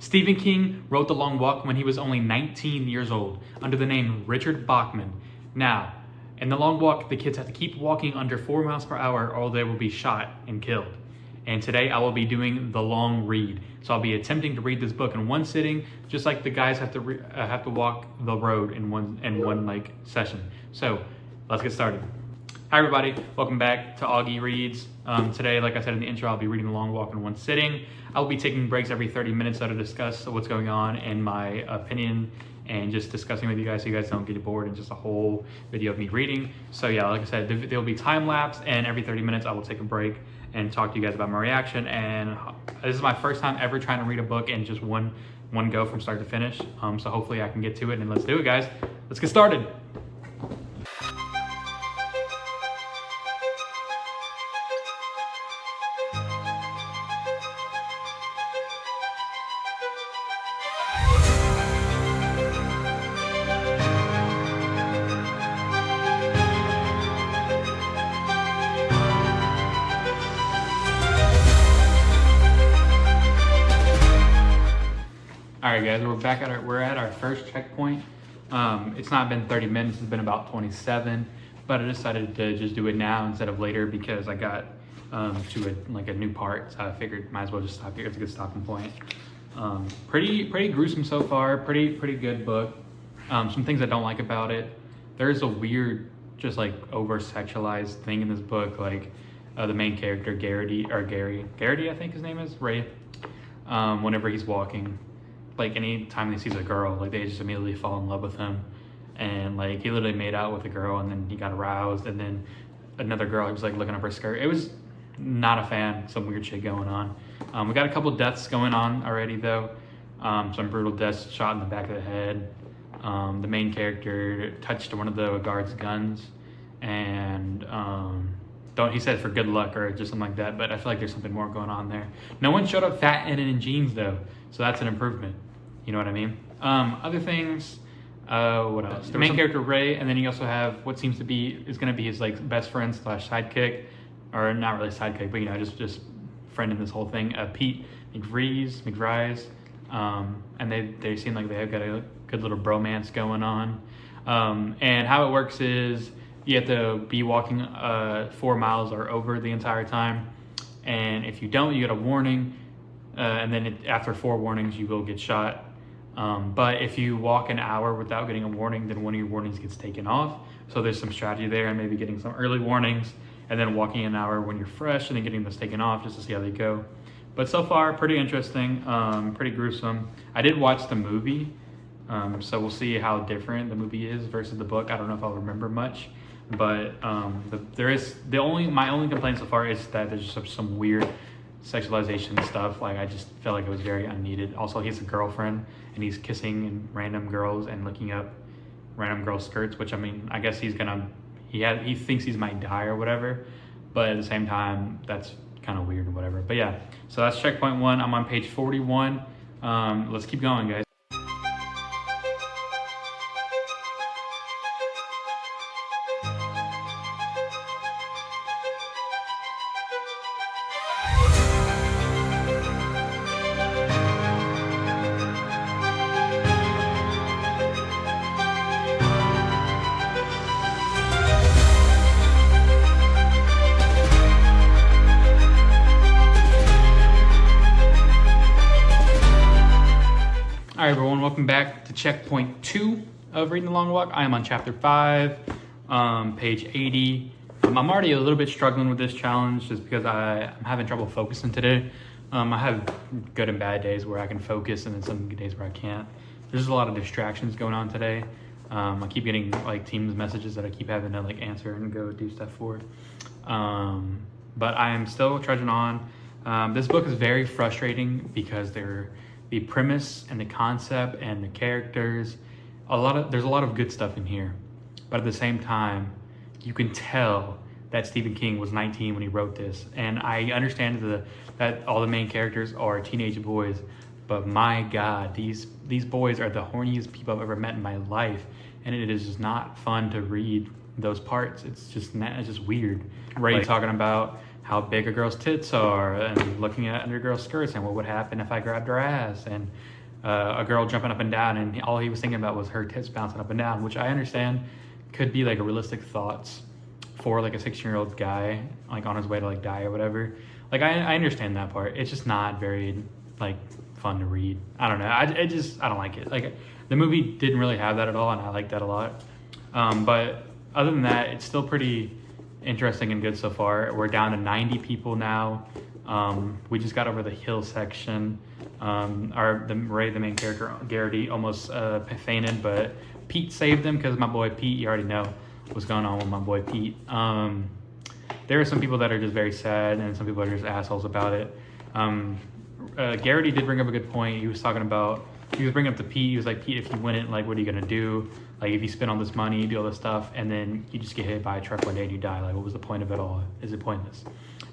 Stephen King wrote The Long Walk when he was only 19 years old under the name Richard Bachman. Now, in The Long Walk, the kids have to keep walking under 4 miles per hour or they will be shot and killed. And today I will be doing the long read. So I'll be attempting to read this book in one sitting, just like the guys have to walk the road in one session. So let's get started. Hi everybody, welcome back to Auggy Reads. Today, like I said in the intro, I'll be reading The Long Walk in one sitting. I'll be taking breaks every 30 minutes to discuss what's going on in my opinion and just discussing with you guys so you guys don't get bored in just a whole video of me reading. So yeah, like I said, there'll be time lapse, and every 30 minutes I will take a break and talk to you guys about my reaction. And this is my first time ever trying to read a book in just one go from start to finish. So hopefully I can get to it, and let's do it, guys. Let's get started. All right, guys, we're at our first checkpoint. It's not been 30 minutes, it's been about 27, but I decided to just do it now instead of later because I got to a new part, so I figured might as well just stop here. It's a good stopping point. Pretty gruesome so far, pretty good book. Some things I don't like about it. There's a weird, just like over-sexualized thing in this book, like the main character, Gary, I think his name is, Ray, whenever he's walking, like any time he sees a girl, like they just immediately fall in love with him. And like he literally made out with a girl and then he got aroused, and then another girl, he was like looking up her skirt. It was not a fan, some weird shit going on. We got a couple deaths going on already though. Some brutal deaths, shot in the back of the head. The main character touched one of the guards' guns and he said for good luck or just something like that, but I feel like there's something more going on there. No one showed up fat and in jeans though, so that's an improvement. You know what I mean? Other things, what else? The main character, Ray, and then you also have what seems to be, is going to be his like best friend / sidekick, or not really sidekick, but you know, just friend in this whole thing, Pete McVries, and they seem like they've got a good little bromance going on. And how it works is you have to be walking 4 miles or over the entire time, and if you don't, you get a warning, and then after 4 warnings, you will get shot. But if you walk an hour without getting a warning, then one of your warnings gets taken off. So there's some strategy there, and maybe getting some early warnings, and then walking an hour when you're fresh, and then getting those taken off just to see how they go. But so far, pretty interesting, pretty gruesome. I did watch the movie, so we'll see how different the movie is versus the book. I don't know if I'll remember much, but my only complaint so far is that there's just some weird sexualization stuff. Like I just felt like it was very unneeded. Also, he has a girlfriend and he's kissing random girls and looking up random girls' skirts, which I mean, I guess he thinks he might die or whatever, but at the same time, that's kind of weird or whatever. But yeah, so that's checkpoint 1. I'm on page 41. Let's keep going, guys. All right, everyone, welcome back to checkpoint 2 of Reading the Long Walk. I am on chapter 5, page 80. I'm already a little bit struggling with this challenge just because I'm having trouble focusing today. I have good and bad days where I can focus, and then some days where I can't. There's just a lot of distractions going on today. I keep getting like Teams messages that I keep having to like answer and go do stuff for. But I am still trudging on. This book is very frustrating because the premise and the concept and the characters, there's a lot of good stuff in here, but at the same time, you can tell that Stephen King was 19 when he wrote this, and I understand that all the main characters are teenage boys, but my God, these boys are the horniest people I've ever met in my life, and it is just not fun to read those parts. It's just weird. Ray talking about how big a girl's tits are, and looking at under girls' skirts, and what would happen if I grabbed her ass, and a girl jumping up and down, and all he was thinking about was her tits bouncing up and down, which I understand could be like a realistic thoughts for like a 16-year-old guy, like on his way to like die or whatever. Like I understand that part. It's just not very like fun to read. I don't know. I don't like it. Like the movie didn't really have that at all, and I like that a lot. But other than that, it's still pretty interesting and good so far. We're down to 90 people now. We just got over the hill section. Ray, the main character, Garrity, almost fainted, but Pete saved him because my boy Pete, you already know what's going on with my boy Pete. There are some people that are just very sad, and some people are just assholes about it. Garrity did bring up a good point. He was bringing up to Pete. He was like, Pete, if you win it, like, what are you gonna do? Like, if you spend all this money, you do all this stuff, and then you just get hit by a truck one day and you die. Like, what was the point of it all? Is it pointless?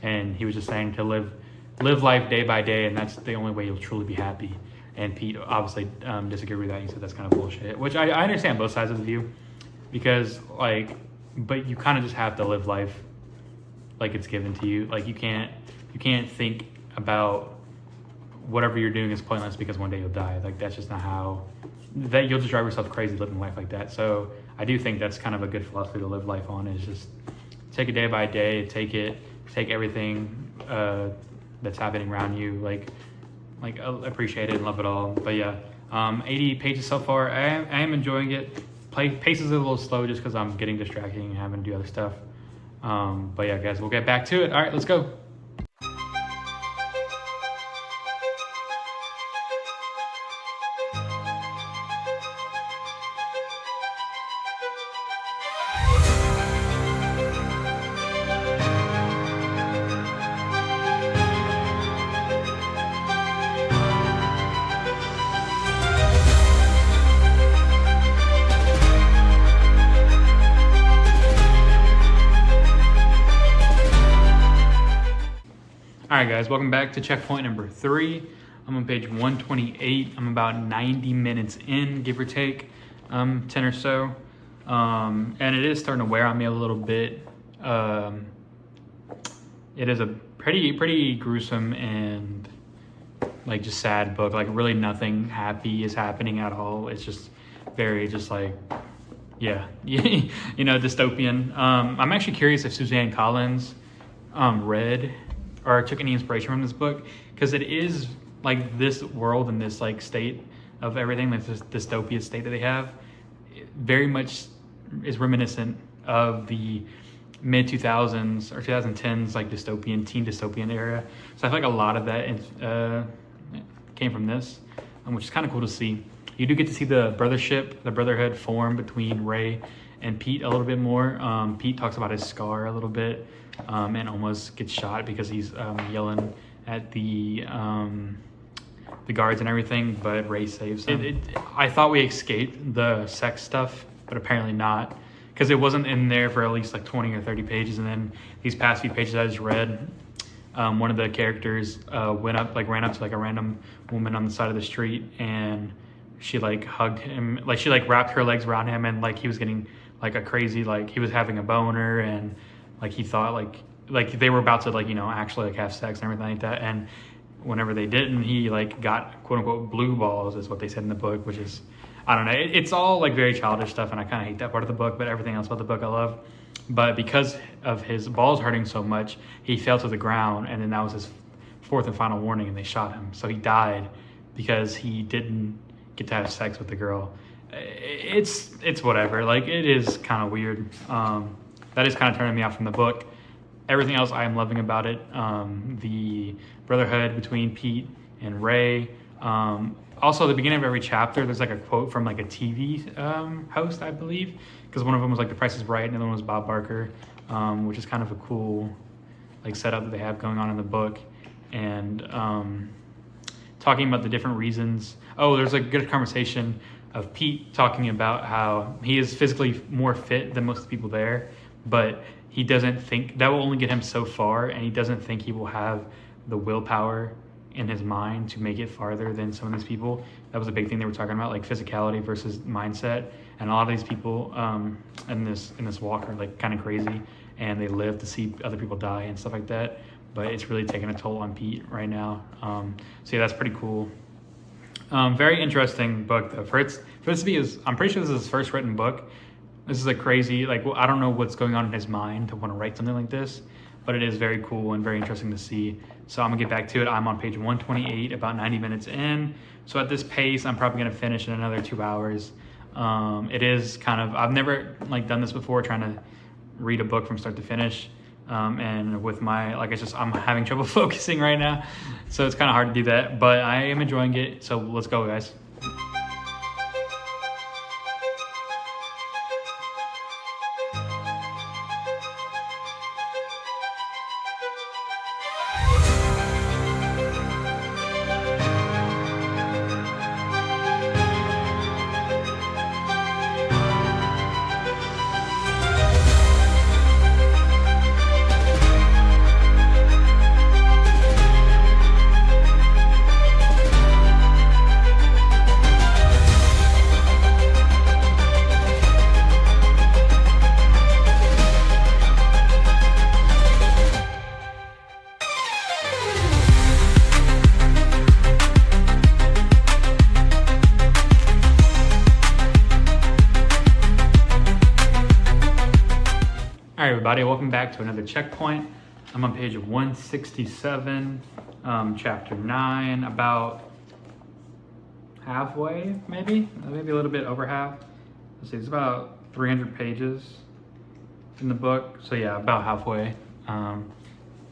And he was just saying to live life day by day, and that's the only way you'll truly be happy. And Pete obviously disagreed with that. He said that's kind of bullshit, which I understand both sides of the view, because like, but you kind of just have to live life like it's given to you. Like you can't think about whatever you're doing is pointless because one day you'll die. Like that's just not how. That you'll just drive yourself crazy living life like that. So I do think that's kind of a good philosophy to live life on, is just take it day by day, take everything that's happening around you, like appreciate it and love it all. But yeah, 80 pages so far. I am enjoying it. Pace is a little slow just because I'm getting distracted and having to do other stuff. But yeah, guys, we'll get back to it. All right, let's go. Alright guys, welcome back to checkpoint number 3. I'm on page 128. I'm about 90 minutes in, give or take, 10 or so. And it is starting to wear on me a little bit. It is a pretty gruesome and like just sad book. Like really nothing happy is happening at all. It's just very just like, yeah, you know, dystopian. I'm actually curious if Suzanne Collins read or took any inspiration from this book, because it is like this world and this like state of everything, like this dystopia state that they have, very much is reminiscent of the mid 2000s or 2010s like teen dystopian era. So I feel like a lot of that came from this, which is kind of cool to see. You do get to see the brotherhood form between Ray and Pete a little bit more. Pete talks about his scar a little bit, and almost gets shot because he's yelling at the guards and everything, but Ray saves him. I thought we escaped the sex stuff, but apparently not, because it wasn't in there for at least like 20 or 30 pages. And then these past few pages I just read, one of the characters ran up to like a random woman on the side of the street, and she like hugged him, like she like wrapped her legs around him, and like he was getting like a crazy, like he was having a boner, and like he thought like they were about to like, you know, actually like have sex and everything like that. And whenever they didn't, he like got quote unquote blue balls, is what they said in the book, which is, I don't know, it's all like very childish stuff, and I kind of hate that part of the book, but everything else about the book I love. But because of his balls hurting so much, he fell to the ground, and then that was his fourth and final warning, and they shot him. So he died because he didn't get to have sex with the girl. It's whatever. Like, it is kind of weird. That is kind of turning me off from the book. Everything else I am loving about it. The brotherhood between Pete and Ray. Also, at the beginning of every chapter, there's like a quote from like a TV host, I believe, because one of them was like The Price is Right, and the other one was Bob Barker, which is kind of a cool like setup that they have going on in the book. And talking about the different reasons. Oh, there's a good conversation of Pete talking about how he is physically more fit than most of the people there, but he doesn't think that will only get him so far, and he doesn't think he will have the willpower in his mind to make it farther than some of these people. That was a big thing they were talking about, like physicality versus mindset. And a lot of these people in this walk are like kind of crazy, and they live to see other people die and stuff like that. But it's really taking a toll on Pete right now. So yeah, that's pretty cool. Very interesting book though. For this to be I'm pretty sure this is his first written book. This is a crazy, like, I don't know what's going on in his mind to want to write something like this, but it is very cool and very interesting to see. So I'm gonna get back to it. I'm on page 128, about 90 minutes in. So at this pace, I'm probably gonna finish in another 2 hours. It is kind of, I've never like done this before, trying to read a book from start to finish. And with my, like, I'm having trouble focusing right now. So it's kind of hard to do that, but I am enjoying it. So let's go, guys. All right, everybody, welcome back to another checkpoint. I'm on page 167, chapter 9, about halfway, maybe a little bit over half. Let's see, it's about 300 pages in the book. So yeah, about halfway.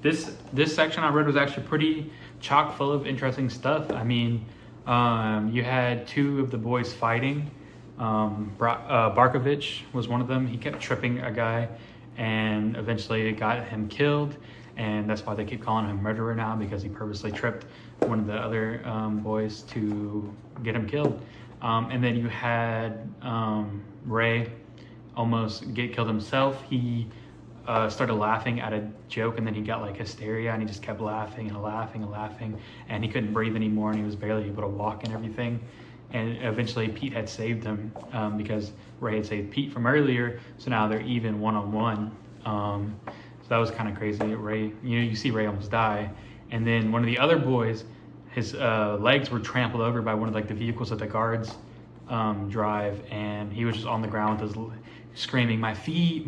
This section I read was actually pretty chock full of interesting stuff. I mean, you had two of the boys fighting. Barkovich was one of them. He kept tripping a guy, and eventually it got him killed, and that's why they keep calling him murderer now, because he purposely tripped one of the other boys to get him killed. And then you had Ray almost get killed himself. He started laughing at a joke, and then he got like hysteria, and he just kept laughing and laughing and laughing, and he couldn't breathe anymore, and he was barely able to walk and everything. And eventually Pete had saved him because Ray had saved Pete from earlier. So now they're even one-on-one. So that was kind of crazy. Ray, you see Ray almost die. And then one of the other boys, his legs were trampled over by one of like the vehicles that the guards drive. And he was just on the ground with his screaming, my feet,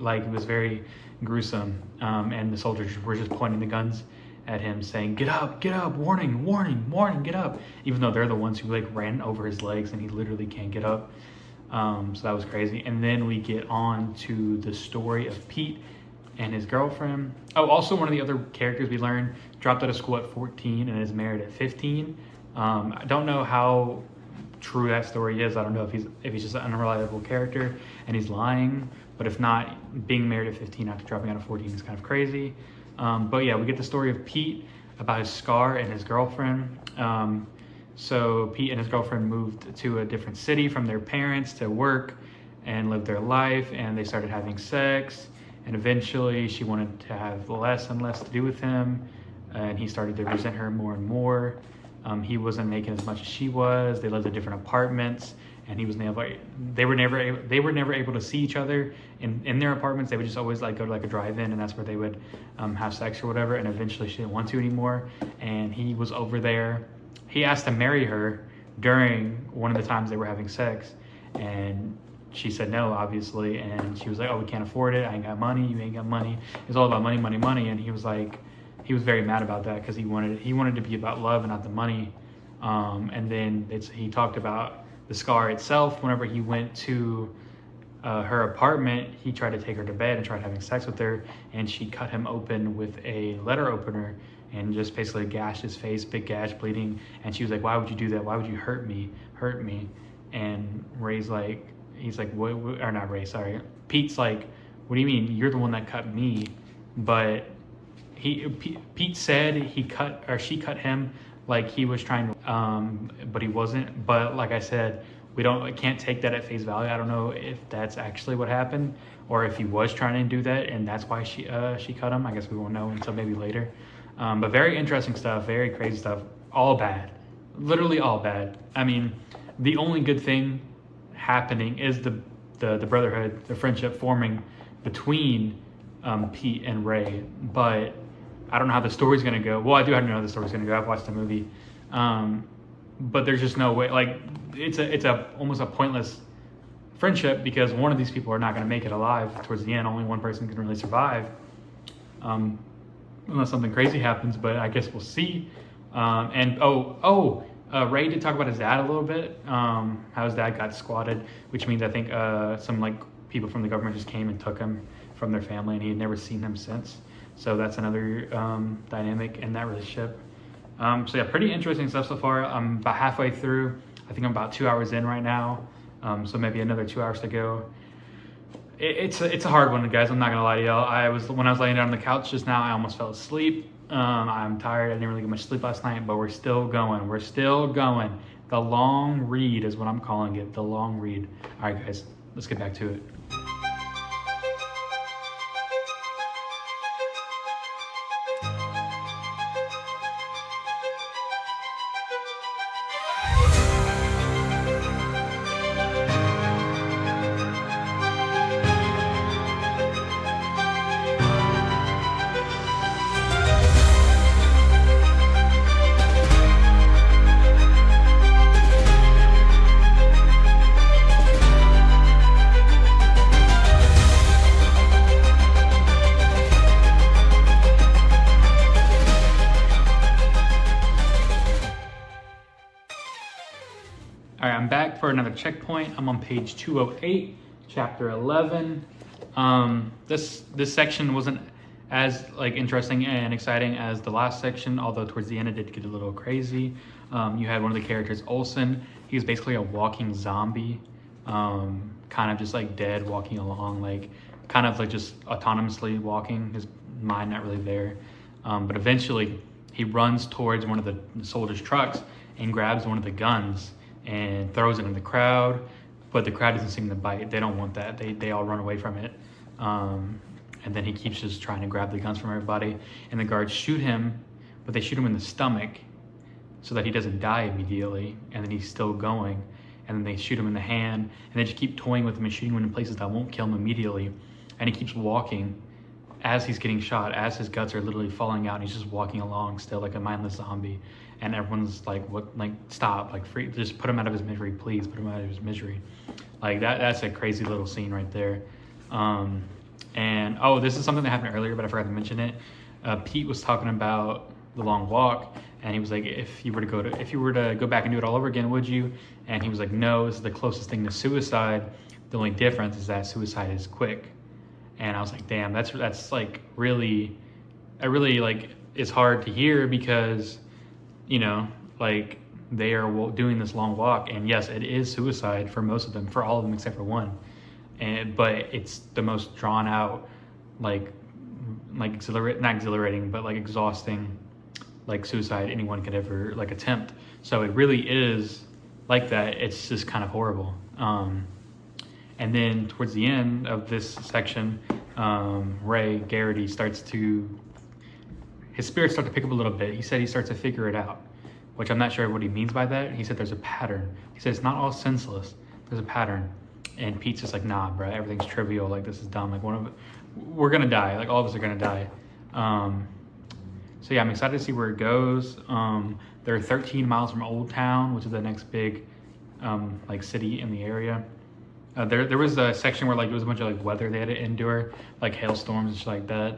like it was very gruesome. And the soldiers were just pointing the guns at him, saying, get up, warning, get up, even though they're the ones who like ran over his legs and he literally can't get up. So that was crazy. And then we get on to the story of Pete and his girlfriend. Oh, also one of the other characters we learned dropped out of school at 14 and is married at 15. I don't know how true that story is. I don't know if he's just an unreliable character and he's lying, but if not, being married at 15 after dropping out of 14 is kind of crazy. But yeah, we get the story of Pete about his scar and his girlfriend. So Pete and his girlfriend moved to a different city from their parents to work and live their life, and they started having sex, and eventually she wanted to have less and less to do with him, and he started to resent her more and more. He wasn't making as much as she was. They lived in different apartments, and they were never able to see each other in their apartments. They would just always like go to like a drive-in, and that's where they would have sex or whatever. And eventually she didn't want to anymore, and he was over there. He asked to marry her during one of the times they were having sex, and she said no, obviously. And she was like, oh, we can't afford it. I ain't got money. You ain't got money. It's all about money. And he was very mad about that, because he wanted to be about love and not the money. And then he talked about the scar itself. Whenever he went to her apartment, he tried to take her to bed and tried having sex with her, and she cut him open with a letter opener and just basically gashed his face, big gash, bleeding. And she was like, why would you do that? Why would you hurt me? And Ray's like, he's like, what, or not Ray, sorry. Pete's like, what do you mean? You're the one that cut me. But Pete said she cut him like he was trying to, but he wasn't. But like I said, I can't take that at face value. I don't know if that's actually what happened, or if he was trying to do that and that's why she cut him. I guess we won't know until maybe later. But very interesting stuff, very crazy stuff, all bad, literally all bad. I mean, the only good thing happening is the brotherhood, the friendship forming between Pete and Ray, but I don't know how the story's gonna go. Well, I do have to know how the story's gonna go. I've watched the movie, but there's just no way. Like, it's a almost a pointless friendship because one of these people are not gonna make it alive towards the end. Only one person can really survive, unless something crazy happens. But I guess we'll see. Ray did talk about his dad a little bit. How his dad got squatted, which means I think some like people from the government just came and took him from their family, and he had never seen them since. So that's another dynamic in that relationship. So yeah, pretty interesting stuff so far. I'm about halfway through. I think I'm about 2 hours in right now. So maybe another 2 hours to go. It's a hard one, guys. I'm not gonna lie to y'all. When I was laying down on the couch just now, I almost fell asleep. I'm tired. I didn't really get much sleep last night, but we're still going. We're still going. The long read is what I'm calling it. The long read. All right, guys, let's get back to it. All right, I'm back for another checkpoint. I'm on page 208, chapter 11. This section wasn't as like interesting and exciting as the last section, although towards the end it did get a little crazy. You had one of the characters, Olsen. He was basically a walking zombie, kind of just like dead, walking along, like kind of like just autonomously walking, his mind not really there. But eventually he runs towards one of the soldiers' trucks and grabs one of the guns and throws it in the crowd, but the crowd doesn't seem to bite. They don't want that. They all run away from it. And then he keeps just trying to grab the guns from everybody, and the guards shoot him, but they shoot him in the stomach so that he doesn't die immediately, and then he's still going, and then they shoot him in the hand, and they just keep toying with him and shooting him in places that won't kill him immediately, and he keeps walking as he's getting shot, as his guts are literally falling out, and he's just walking along still like a mindless zombie. And everyone's like, "What? Like, stop! Like, free! Just put him out of his misery, please! Put him out of his misery." Like that's a crazy little scene right there. And this is something that happened earlier, but I forgot to mention it. Pete was talking about the long walk, and he was like, "If you were to go back and do it all over again, would you?" And he was like, "No, this is the closest thing to suicide. The only difference is that suicide is quick." And I was like, "Damn, that's like really, like it's hard to hear because." You know, like they are doing this long walk, and yes, it is suicide for most of them, for all of them except for one. But it's the most drawn out, not exhilarating, but like exhausting, like suicide anyone could ever like attempt. So it really is like that. It's just kind of horrible. And then towards the end of this section, Ray Garrity his spirits start to pick up a little bit. He said he starts to figure it out, which I'm not sure what he means by that. He said there's a pattern. He said it's not all senseless. There's a pattern. And Pete's just like, "Nah, bro, everything's trivial. Like, this is dumb. Like, we're gonna die. Like, all of us are gonna die." So yeah, I'm excited to see where it goes. They're 13 miles from Old Town, which is the next big like city in the area. There was a section where like it was a bunch of like weather they had to endure, like hailstorms and shit like that.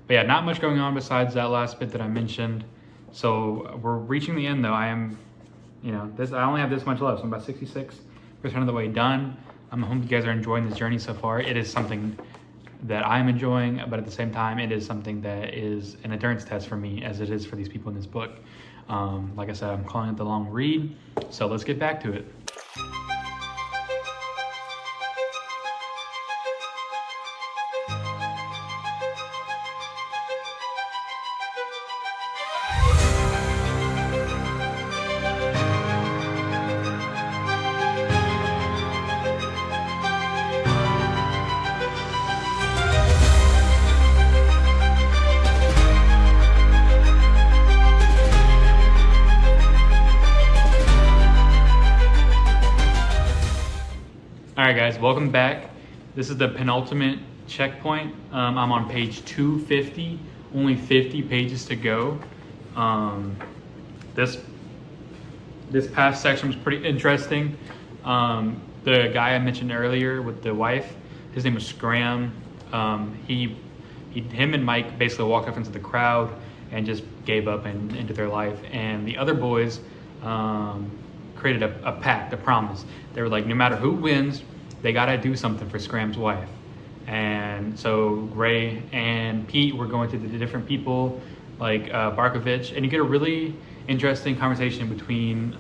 But yeah, not much going on besides that last bit that I mentioned. So we're reaching the end though. I only have this much left. So I'm about 66% of the way done. I hope you guys are enjoying this journey so far. It is something that I'm enjoying, but at the same time, it is something that is an endurance test for me, as it is for these people in this book. Like I said, I'm calling it the long read. So let's get back to it. All right, guys, welcome back. This is the penultimate checkpoint. I'm on page 250, only 50 pages to go. This past section was pretty interesting. The guy I mentioned earlier with the wife, his name was Scram. Him and Mike basically walked up into the crowd and just gave up and into their life. And the other boys created a pact, a promise. They were like, no matter who wins, they gotta do something for Scram's wife. And so Ray and Pete were going to the different people like Barkovich, and you get a really interesting conversation between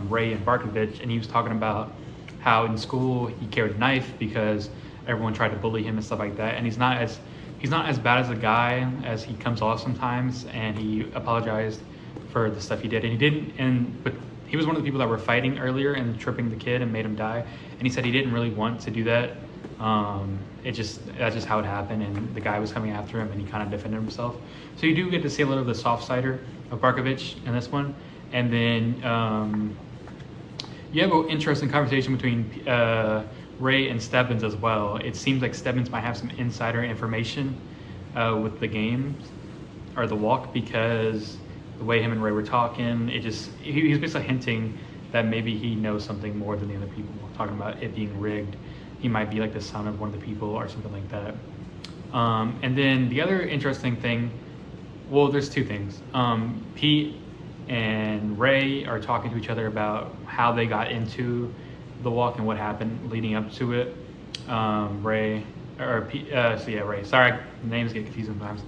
Ray and Barkovich, and he was talking about how in school he carried a knife because everyone tried to bully him and stuff like that, and he's not as bad as a guy as he comes off sometimes, and he apologized for the stuff he did, and he didn't, but he was one of the people that were fighting earlier and tripping the kid and made him die, and he said he didn't really want to do that. That's just how it happened, and the guy was coming after him and he kind of defended himself. So you do get to see a little of the soft sider of Barkovich in this one. And then you have an interesting conversation between Ray and Stebbins as well. It seems like Stebbins might have some insider information with the game or the walk, because the way him and Ray were talking, he was basically hinting that maybe he knows something more than the other people, talking about it being rigged. He might be like the son of one of the people or something like that. And then the other interesting thing, well, there's two things. Pete and Ray are talking to each other about how they got into the walk and what happened leading up to it. Ray, sorry, names get confused sometimes.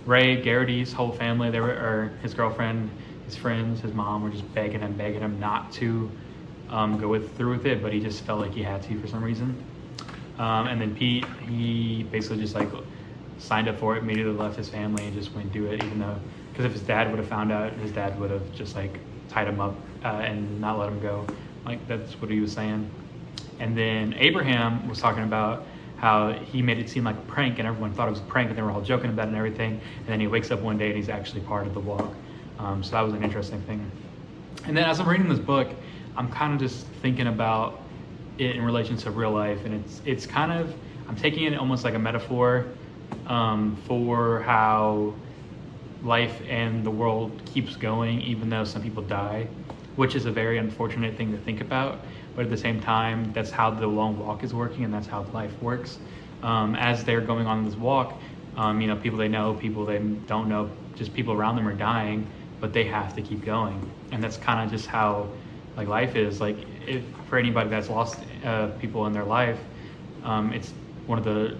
Ray Garrity's whole family, or his girlfriend, his friends, his mom were just begging him not to go through with it, but he just felt like he had to for some reason. And then Pete, he basically just like signed up for it, immediately left his family and just wouldn't do it, even though, because if his dad would have found out, his dad would have just like tied him up and not let him go. Like, that's what he was saying. And then Abraham was talking about how he made it seem like a prank and everyone thought it was a prank and they were all joking about it and everything. And then he wakes up one day and he's actually part of the walk. So that was an interesting thing. And then as I'm reading this book, I'm kind of just thinking about it in relation to real life, and it's kind of, I'm taking it almost like a metaphor for how life and the world keeps going even though some people die, which is a very unfortunate thing to think about, but at the same time, that's how the long walk is working and that's how life works. As they're going on this walk, people they know, people they don't know, just people around them are dying, but they have to keep going. And that's kind of just how like life is. Like, if for anybody that's lost people in their life, it's one of the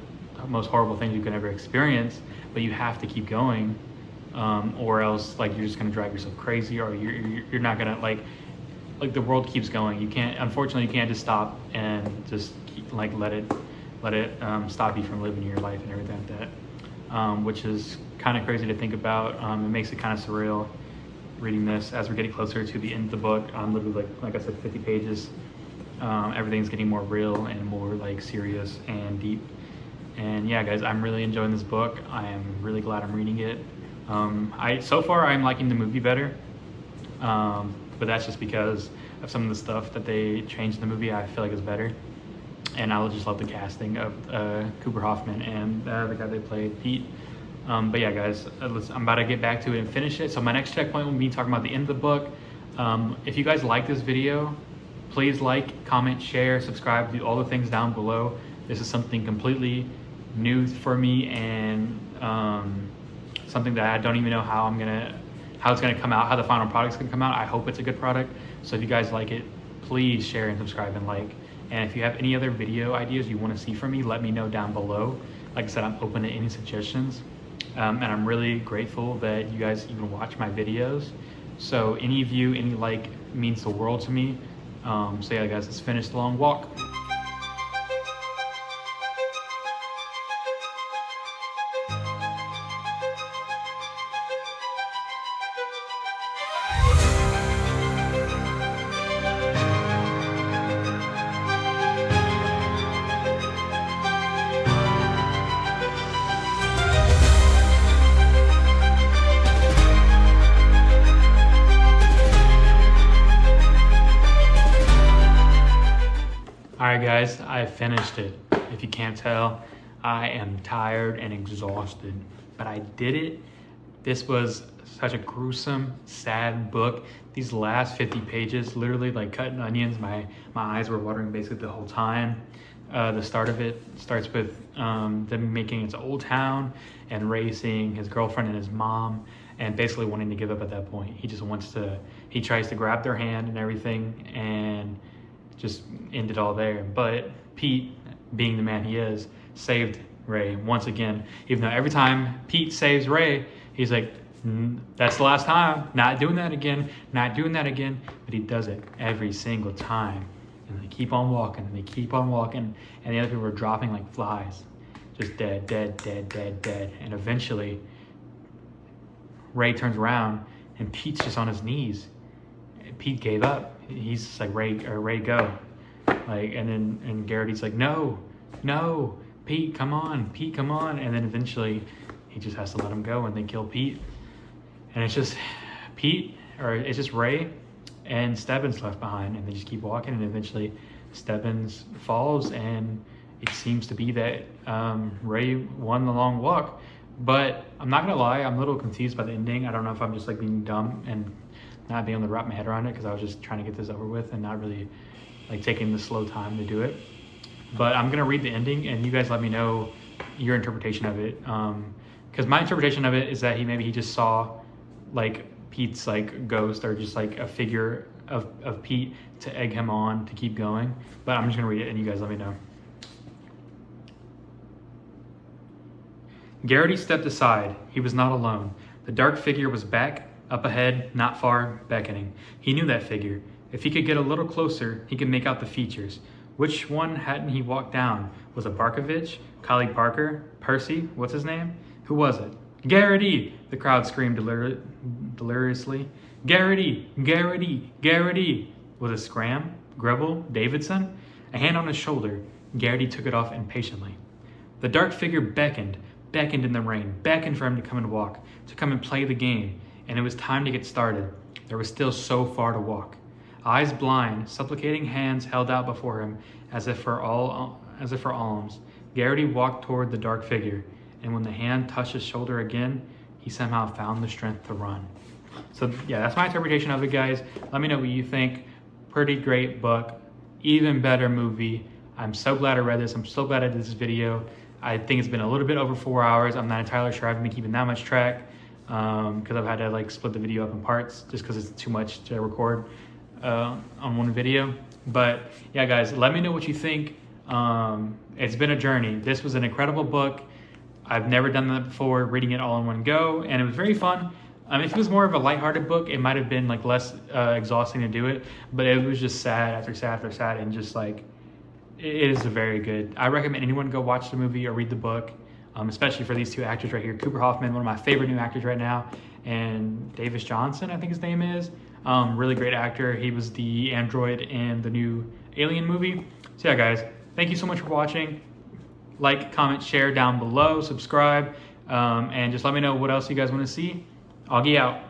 most horrible things you can ever experience, but you have to keep going, or else like you're just gonna drive yourself crazy, or you're not gonna like the world keeps going. Unfortunately you can't just stop and just let it stop you from living your life and everything like that, which is kind of crazy to think about. It makes it kind of surreal reading this as we're getting closer to the end of the book. Literally like I said, 50 pages. Everything's getting more real and more like serious and deep. And yeah, guys, I'm really enjoying this book. I am really glad I'm reading it. So far I'm liking the movie better, but that's just because of some of the stuff that they changed in the movie. I feel like it's better, and I just love the casting of Cooper Hoffman and the guy they played, Pete. But yeah, guys, I'm about to get back to it and finish it. So my next checkpoint will be talking about the end of the book. If you guys like this video, please like, comment, share, subscribe, do all the things down below. This is something completely new for me, and something that I don't even know how it's gonna come out, how the final product's gonna come out. I hope it's a good product. So if you guys like it, please share and subscribe and like. And if you have any other video ideas you want to see from me, let me know down below. Like I said, I'm open to any suggestions. And I'm really grateful that you guys even watch my videos. So any of you, any like means the world to me. So yeah, guys, let's finish the long walk. Alright guys, I finished it. If you can't tell, I am tired and exhausted, but I did it. This was such a gruesome, sad book. These last 50 pages, literally like cutting onions. My eyes were watering basically the whole time. The start of it starts with them making it to Old Town and Ray seeing his girlfriend and his mom and basically wanting to give up at that point. He tries to grab their hand and everything and just end it all there. But Pete, being the man he is, saved Ray once again. Even though every time Pete saves Ray, he's like, that's the last time, not doing that again, not doing that again. But he does it every single time. And they keep on walking, and they keep on walking, and the other people are dropping like flies. Just dead, dead, dead, dead, dead. And eventually, Ray turns around, and Pete's just on his knees. Pete gave up. He's just like, Ray, go. Like, and Garrity's like, no, Pete, come on. And then eventually, he just has to let him go, and they kill Pete. And it's just it's just Ray and Stebbins left behind, and they just keep walking, and eventually Stebbins falls, and it seems to be that Ray won the long walk. But I'm not gonna lie, I'm a little confused by the ending. I don't know if I'm just like being dumb and not being able to wrap my head around it, because I was just trying to get this over with and not really like taking the slow time to do it. But I'm gonna read the ending, and you guys let me know your interpretation of it. Because my interpretation of it is that he just saw like Pete's like ghost, or just like a figure of Pete to egg him on to keep going. But I'm just gonna read it, and you guys let me know. Garrity stepped aside. He was not alone. The dark figure was back, up ahead, not far, beckoning. He knew that figure. If he could get a little closer, he could make out the features. Which one hadn't he walked down? Was it Barkovich? Colleague Parker? Percy? What's his name? Who was it? Garrity! The crowd screamed deliriously. Garrity! Garrity! Garrity! Was it Scram? Gribble? Davidson? A hand on his shoulder. Garrity took it off impatiently. The dark figure beckoned in the rain, beckoned for him to come and walk, to come and play the game, and it was time to get started. There was still so far to walk. Eyes blind, supplicating hands held out before him, as if for alms. Garrity walked toward the dark figure, and when the hand touched his shoulder again, he somehow found the strength to run. So yeah, that's my interpretation of it, guys. Let me know what you think. Pretty great book, even better movie. I'm so glad I read this. I'm so glad I did this video. I think it's been a little bit over 4 hours. I'm not entirely sure I've been keeping that much track because I've had to like split the video up in parts just because it's too much to record on one video. But yeah, guys, let me know what you think. It's been a journey. This was an incredible book. I've never done that before, reading it all in one go, and it was very fun. If it was more of a lighthearted book, it might have been like less exhausting to do it, but it was just sad after sad after sad, and just like, it is a very good. I recommend anyone go watch the movie or read the book, especially for these two actors right here. Cooper Hoffman, one of my favorite new actors right now, and Davis Johnson, I think his name is. Really great actor. He was the android in the new Alien movie. So yeah, guys, thank you so much for watching. Like, comment, share down below, subscribe, and just let me know what else you guys want to see. Auggy out.